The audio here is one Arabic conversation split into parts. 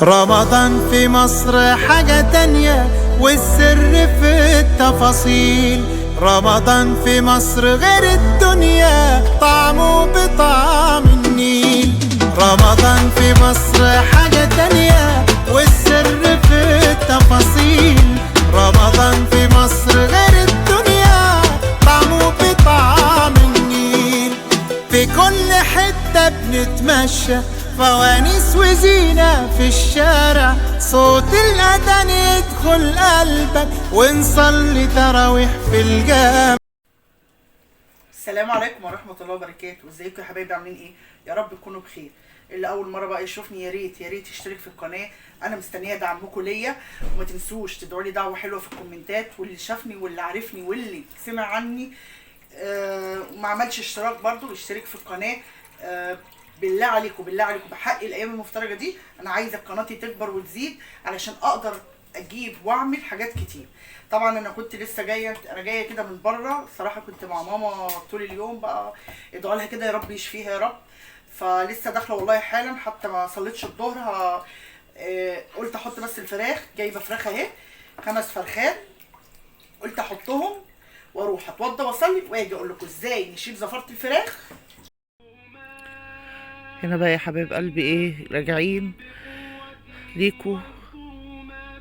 رمضان في مصر حاجة تانية والسر في التفاصيل. رمضان في مصر غير الدنيا، طعمه بطعم النيل. رمضان في مصر حاجة تانية والسر في التفاصيل. رمضان في مصر غير الدنيا، طعمه بطعم النيل. في كل حتة بنتمشى، فوانيس وزينة في الشارع، صوت الأذان يدخل قلبك ونصلي تراويح في الجامع. السلام عليكم ورحمة الله وبركاته. ازيكم يا حبايبي، عاملين ايه؟ يا رب تكونوا بخير. اللي اول مرة بقى يشوفني يا ريت يشترك في القناة، انا مستنية دعمكم ليا. وما تنسوش تدعوا لي دعوة حلوة في الكومنتات، واللي شافني واللي عارفني واللي سمع عني وما عملش اشتراك برضو يشترك في القناة. بالله عليكم بحق الايام المفترجه دي انا عايزه قناتي تكبر وتزيد علشان اقدر اجيب واعمل حاجات كتير. طبعا انا كنت لسه جايه كده من بره، الصراحه كنت مع ماما طول اليوم بقى، ادعوا لها كده يا رب يشفيها يا رب. فلسه داخله والله حالا، حتى ما صليتش الظهر. قلت احط بس الفراخ، جايبه فراخ اهي 5 فرخات، قلت احطهم واروح اتوضى واصلي واجي اقول لكم ازاي نشيل زفاره الفراخ. هنا بقى يا حبايب قلبي ايه، راجعين ليكوا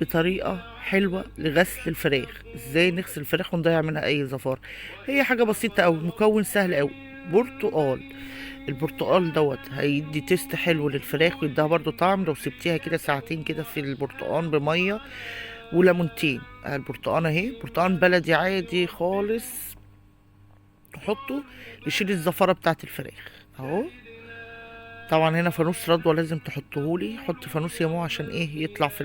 بطريقة حلوة لغسل الفراخ. ازاي نغسل الفراخ ونضيع منها اي زفار. هي حاجة بسيطة اوي، مكون سهل اوي، برتقال. البرتقال دوت هيدي تيست حلو للفراخ ويديها برضو طعم لو سبتيها كده ساعتين كده في البرتقال بمية وليمونتين. البرتقال اهي، برتقال بلدي عادي خالص، نحطه يشيل الزفارة بتاعت الفراخ اهو. طبعا هنا فانوس رضوى لازم تحطهولي، حط فانوس يا مو عشان ايه يطلع في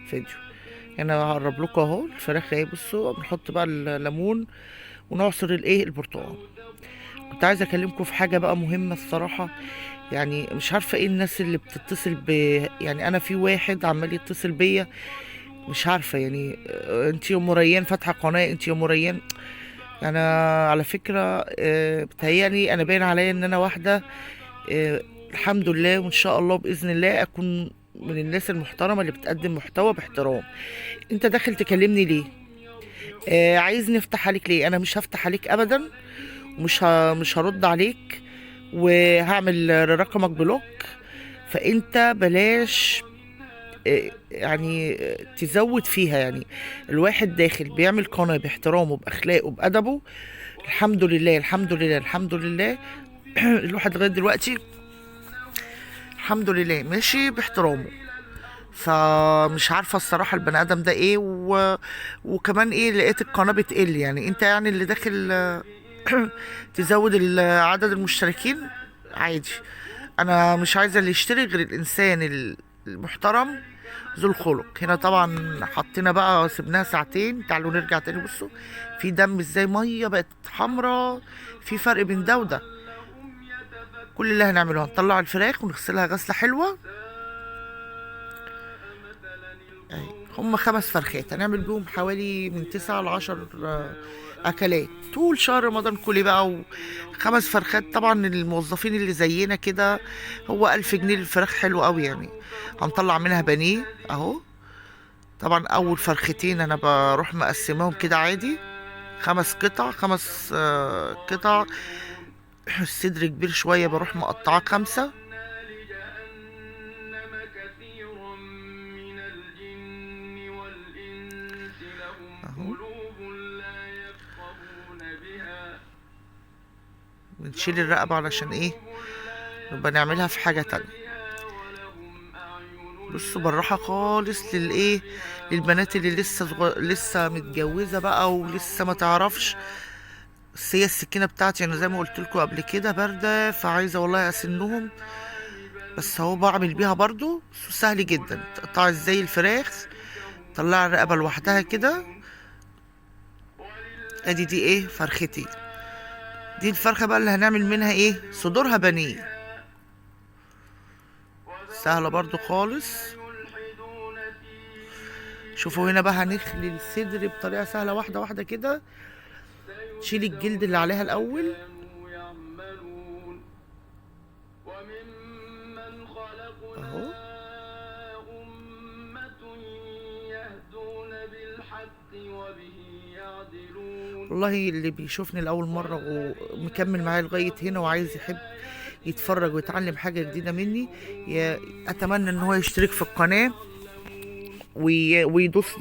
الفيديو. هنا هقرب لكم اهو الفراخ اهي، بصوا بنحط بقى الليمون ونعصر الايه البرتقال. كنت عايزه اكلمكم في حاجه بقى مهمه الصراحه، يعني مش عارفه ايه الناس اللي بتتصل يعني انا في واحد عمال يتصل بيا، مش عارفه يعني انت يا ام ريان فاتحه قناه، انت يا ام ريان. انا على فكره بتهيألي انا باين عليا ان انا واحده الحمد لله، وان شاء الله باذن الله اكون من الناس المحترمه اللي بتقدم محتوى باحترام. انت داخل تكلمني ليه؟ عايزني افتح عليك ليه؟ انا مش هفتح عليك ابدا، مش هرد عليك، وهعمل رقمك بلوك. فانت بلاش يعني تزود فيها. يعني الواحد داخل بيعمل قناه باحترامه باخلاقه بادبه، الحمد لله الحمد لله الواحد لغايه دلوقتي الحمد لله ماشي باحترامه. فمش عارفه الصراحه البني ادم ده ايه وكمان ايه، لقيت القناه بتقل. يعني انت يعني اللي داخل تزود عدد المشتركين عادي، انا مش عايزه اللي يشتري غير الانسان المحترم ذو الخلق. هنا طبعا حطينا بقى، سيبناها ساعتين، تعالوا نرجع تاني. بصوا في دم ازاي، ميه بقت حمراء، في فرق بين ده وده. كل اللي هنعمله هنطلع الفراخ ونغسلها غسله حلوه. هم 5 فرخات هنعمل بيهم حوالي من 9 ل10 اكلات طول شهر رمضان كله بقى. و5 فرخات طبعا الموظفين اللي زينا كده هو 1000 جنيه للفراخ، حلو قوي يعني. هنطلع منها بانيه اهو. طبعا اول فرختين انا بروح مقسماهم كده عادي، 5 قطع، 5 قطع. الصدر كبير شوية بروح مقطعاه 5 اهو. بنشيل الرقبة علشان ايه، نبقى نعملها في حاجة تانية. بصوا بالراحة خالص للايه، للبنات اللي لسه متجوزة بقى ولسه ما تعرفش. بس هي السكينة بتاعتي انا زي ما قلت لكم قبل كده باردة، فعايزة والله اسنهم، بس اهو بعمل بيها برضو. سهل جدا، تقطعي ازاي الفراخ، طلعي الرقبة لوحدها كده. ادي دي ايه فرختي، دي الفرخة بقى اللي هنعمل منها ايه، صدورها بانيه. سهلة برضو خالص. شوفوا هنا بقى هنخلي الصدر بطريقة سهلة، واحدة واحدة كده. شيل الجلد اللي عليها الأول اهو. والله اللي بيشوفني لأول مرة ومكمل معايا لغاية هنا وعايز يحب يتفرج ويتعلم حاجة جديدة مني، أتمنى إن هو يشترك في القناة ويدوس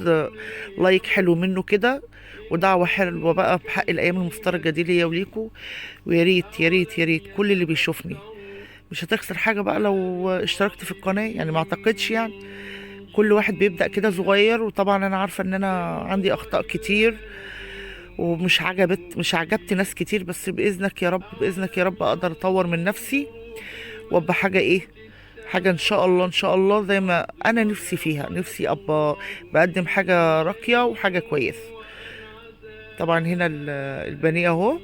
لايك حلو منه كده، ودعوة حلوة بقى بحق الأيام المفترجة دي ليا وليكوا. ويا ريت يا ريت يا ريت كل اللي بيشوفني، مش هتخسر حاجة بقى لو اشتركت في القناة، يعني ما اعتقدش يعني. كل واحد بيبدأ كده صغير، وطبعا انا عارفة ان انا عندي اخطاء كتير مش عجبت ناس كتير، بس بإذنك يا رب بإذنك يا رب اقدر اطور من نفسي وابقى حاجة حاجة ان شاء الله ان شاء الله زي ما انا نفسي فيها، نفسي ابقى بقدم حاجة راقية وحاجة كويسة. طبعا هنا البانيه اهو،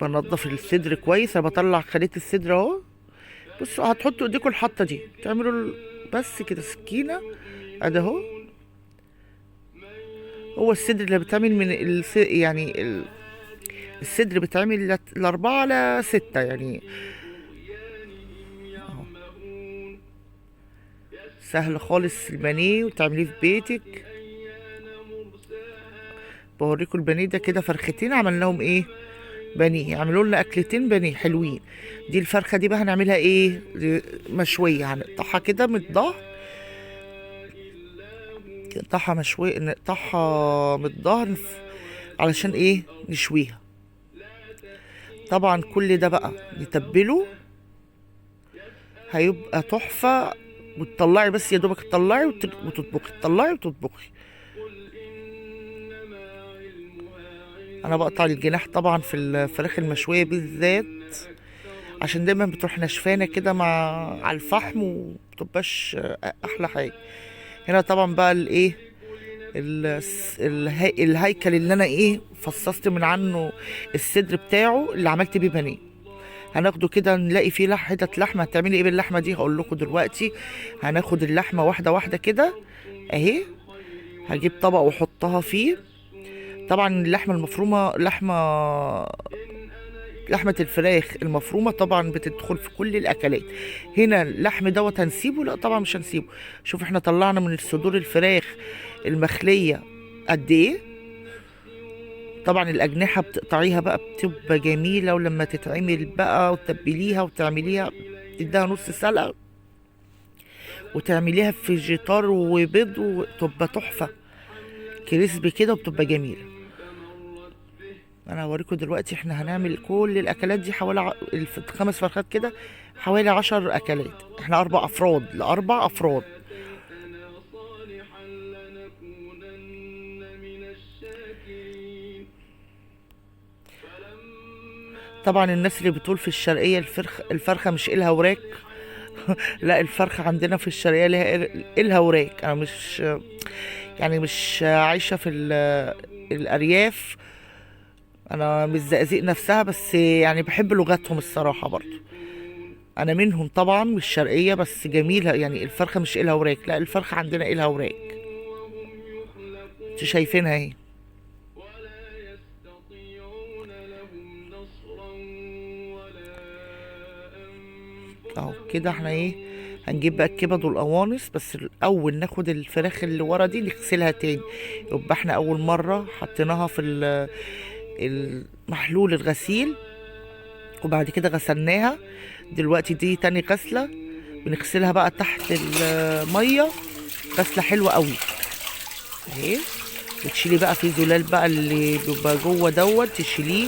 بنضف الصدر كويس، انا بطلع خلية الصدر اهو. بصوا هتحطوا ايديكم الحطة دي، تعملوا بس كده سكينة ادي اهو. هو الصدر اللي بيتعمل من يعني الصدر بيتعمل ل4 ل6 يعني اهو. سهل خالص البانيه وتعمليه في بيتك. بوريكم البانيه ده كده فرختين عملناهم بانيه، يعملوا لنا اكلتين بانيه حلوين. دي الفرخه دي بقى هنعملها مشويه، هنقطعها كده من الظهر، نقطعها مشويه، نقطعها من الظهر علشان نشويها. طبعا كل ده بقى نتبله، هيبقى تحفه. وتطلعي بس يا دوبك تطلعي وتطبخي، تطلعي وتطبخي. انا بقطع الجناح طبعا في الفراخ المشويه بالذات، عشان دايما بتروح نشفانه كده على الفحم ومبتبقاش احلى حاجه. هنا طبعا بقى الهيكل اللي انا فصصت من عنه الصدر بتاعه اللي عملت بيه بانيه. هناخده كده نلاقي فيه حتت لحمه. هتعملي ايه باللحمه دي هقول لكم دلوقتي. هناخد اللحمه واحده واحده كده اهي، هجيب طبق واحطها فيه. طبعا اللحمه المفرومه لحمه الفراخ المفرومه طبعا بتدخل في كل الاكلات. هنا اللحم دوت هنسيبه؟ لا طبعا مش هنسيبه. شوف احنا طلعنا من الصدور الفراخ المخليه قد ايه. طبعا الاجنحه بتقطعيها بقى بتبقى جميله، ولما تتعمل بقى وتتبليها وتعمليها تديها نص سلقه وتعمليها في فيجيتار وبيض وتبقى تحفه كريسبي كده وبتبقى جميله. انا هوريكم دلوقتي احنا هنعمل كل الاكلات دي حوالي 5 فرخات كده، حوالي 10 اكلات. احنا 4 افراد ل4 افراد. طبعا الناس اللي بتقول في الشرقية الفرخة مش إلها وراك لا الفرخة عندنا في الشرقية لها إلها وراك. انا مش عايشة في الارياف، انا مش زقازيق نفسها، بس يعني بحب لغتهم الصراحه. برضو انا منهم طبعا مش شرقيه، بس جميله. يعني الفرخه مش إلها وراك، لا الفرخه عندنا إلها وراك. انتوا شايفينها اهي. اهو كده احنا هنجيب بقى الكبد والقوانص. بس الاول ناخد الفراخ اللي ورا دي نغسلها تاني. يبقى احنا اول مره حطيناها في المحلول الغسيل، وبعد كده غسلناها. دلوقتي دي تاني غسلة، بنغسلها بقى تحت المية غسلة حلوة قوي اهي. وتشيلي بقى في زلال بقى اللي بيبقى جوه دوت، تشيليه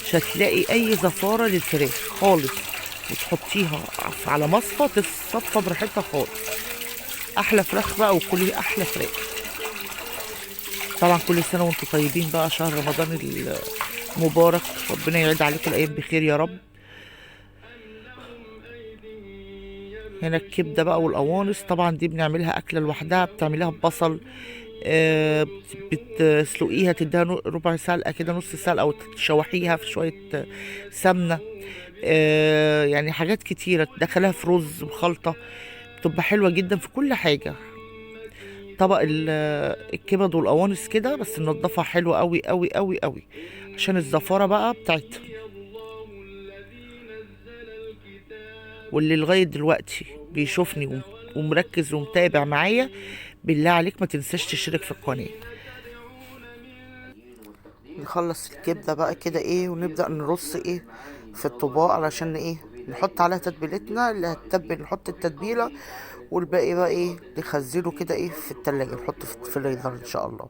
مش هتلاقي اي زفارة للفراخ خالص. وتحطيها على مصفى تتصفى براحتها خالص. احلى فراخ بقى وكلي احلى فراخ. طبعا كل سنة وانتم طيبين بقى، شهر رمضان المبارك، ربنا يعيد عليكم الايام بخير يا رب. هنا الكبدة بقى والقوانص، طبعا دي بنعملها اكلة لوحدها. بتعمليها ببصل، بتسلقيها تديها ربع سلقة كده، نص سلقة، وتشوحيها في شوية سمنة. يعني حاجات كتيرة تدخلها في رز وخلطة، بتبقى حلوة جدا في كل حاجة. طبق الكبد والقوانص كده، بس ننضفها حلوة قوي قوي قوي قوي عشان الزفارة بقى بتاعتها. واللي لغاية دلوقتي بيشوفني ومركز ومتابع معايا، بالله عليك ما تنساش تشترك في القناة. نخلص الكبدة بقى كده ايه، ونبدأ نرص ايه في الطباق علشان ايه نحط عليها تتبيلتنا اللي هتتبل، نحط التتبيلة، والباقي بقى ايه نخزنه كده ايه في التلاجة، نحطه في الفريزر ان شاء الله.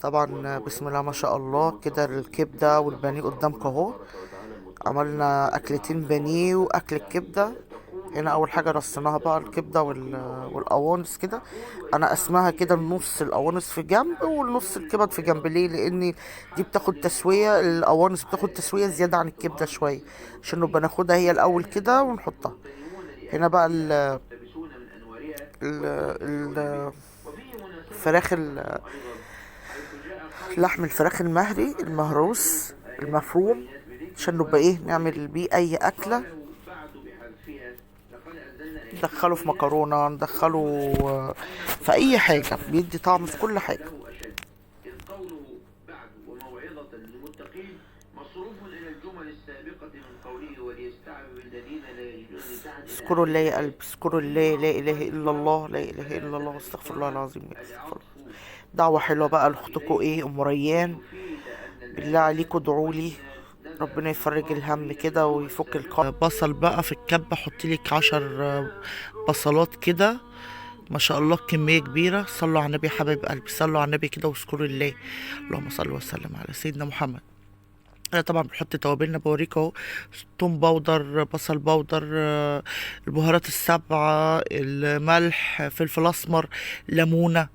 طبعا بسم الله ما شاء الله كده الكبدة والبانيه قدامك اهو. عملنا اكلتين بانيه واكل الكبدة. هنا اول حاجة رصيناها بقى الكبدة والقوانص كده. انا اسمها كده النص القوانص في جنب والنص الكبد في جنب. ليه؟ لان دي بتاخد تسوية، القوانص بتاخد تسوية زيادة عن الكبدة شوية، عشان نبقى ناخدها هي الاول كده ونحطها. هنا بقى ال الفراخ لحم الفراخ المهري المهروس المفروم، عشان نبقى ايه نعمل بيه اي اكلة. ندخله في مكرونة، ندخله في اي حاجة، بيدي طعم في كل حاجة. اذكروا الله يا قلب، اذكروا الله، لا اله الا الله، لا اله الا الله، استغفر الله العظيم، استغفر الله. دعوة حلوة بقى لاختكم ايه ام ريان، بالله عليكم ادعولي ربنا يفرج الهم كده ويفك القلق. بصل بقى في الكبة، حطيلك 10 بصلات كده، ما شاء الله كمية كبيرة. صلوا على النبي يا حبايب قلبي، صلوا على النبي كده واذكروا الله. اللهم صل وسلم على سيدنا محمد. انا طبعا بنحط توابلنا بوريك اهو، توم باودر، بصل باودر، البهارات السبعة، الملح، فلفل اسمر، ليمونة،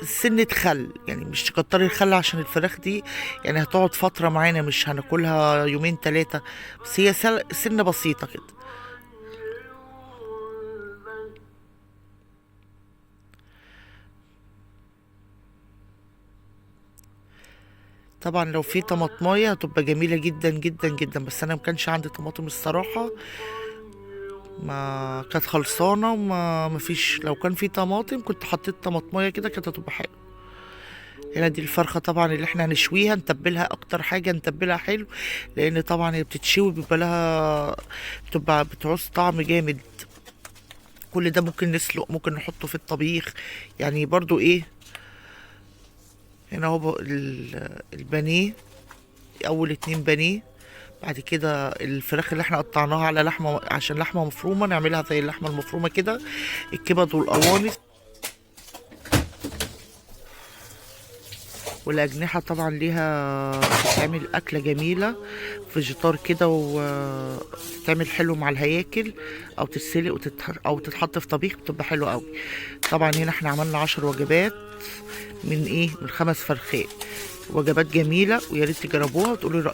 سنة خل. يعني مش تكتري الخل عشان الفراخ دي يعني هتقعد فترة معانا، مش هناكلها يومين 3، بس هي سنة بسيطة كده. طبعا لو في طماطمايه هتبقى جميلة جدا جدا جدا، بس انا مكانش عندي طماطم الصراحة، ما كانت خلصانة وما مفيش. لو كان في طماطم كنت حطيت طماطمايه كده، كانت هتبقى حلوة. هنا دي الفرخة طبعا اللي احنا هنشويها، نتبلها اكتر حاجة نتبلها حلو، لان طبعا هي بتتشوي بيبقى لها، بتبقى بتعوز طعم جامد. كل ده ممكن نسلق، ممكن نحطه في الطبيخ، يعني برضو ايه. هنا هو البانيه، اول 2 بانيه. بعد كده الفراخ اللي احنا قطعناها على لحمة، عشان لحمة مفرومة نعملها زي اللحمة المفرومة كده. الكبد والقوانص والأجنحة طبعا ليها، بتتعمل أكلة جميلة فيجيتار كده، وتتعمل حلو مع الهياكل، أو تتسلق أو تتحط في طبيخ، بتبقى حلوة أوي. طبعا هنا احنا عملنا 10 وجبات من 5 فرخات، وجبات جميلة، وياريت تجربوها وتقولوا رأيكم.